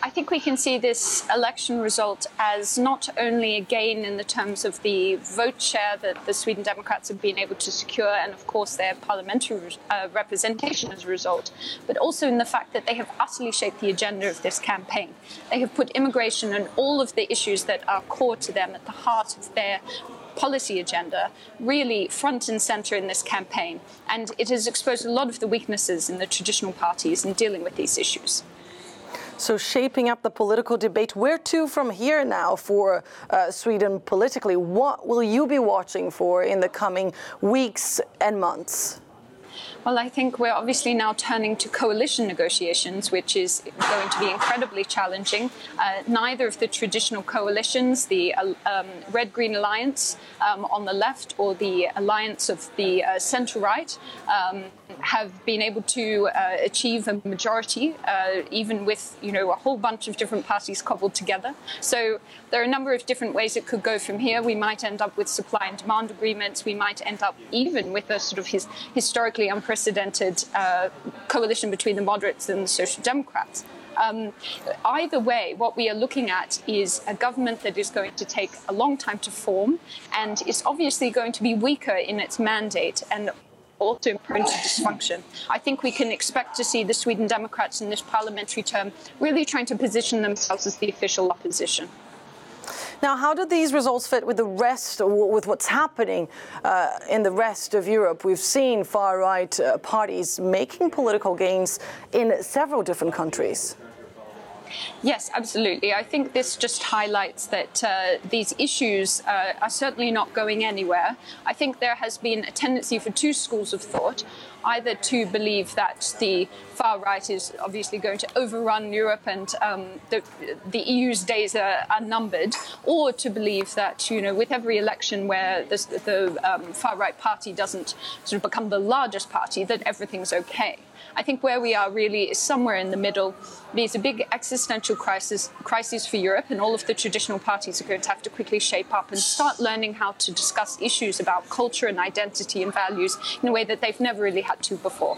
I think we can see this election result as not only a gain in the terms of the vote share that the Sweden Democrats have been able to secure, and of course their parliamentary representation as a result, but also in the fact that they have utterly shaped the agenda of this campaign. They have put immigration and all of the issues that are core to them at the heart of their policy agenda really front and center in this campaign. And it has exposed a lot of the weaknesses in the traditional parties in dealing with these issues. So shaping up the political debate, where to from here now for Sweden politically? What will you be watching for in the coming weeks and months? Well, I think we're obviously now turning to coalition negotiations, which is going to be incredibly challenging. Neither of the traditional coalitions, the Red-Green Alliance on the left or the alliance of the centre-right, have been able to achieve a majority, even with a whole bunch of different parties cobbled together. So there are a number of different ways it could go from here. We might end up with supply and demand agreements. We might end up even with a sort of historically unprecedented coalition between the moderates and the Social Democrats. Either way, what we are looking at is a government that is going to take a long time to form and is obviously going to be weaker in its mandate and also prone to dysfunction. I think we can expect to see the Sweden Democrats in this parliamentary term really trying to position themselves as the official opposition. Now, how do these results fit with the rest, with what's happening in the rest of Europe? We've seen far-right parties making political gains in several different countries. Yes, absolutely. I think this just highlights that these issues are certainly not going anywhere. I think there has been a tendency for two schools of thought, either to believe that the far right is obviously going to overrun Europe and the EU's days are numbered, or to believe that, with every election where the far right party doesn't sort of become the largest party, that everything's okay. I think where we are really is somewhere in the middle. There's a big existential crisis for Europe, and all of the traditional parties are going to have to quickly shape up and start learning how to discuss issues about culture and identity and values in a way that they've never really had to before.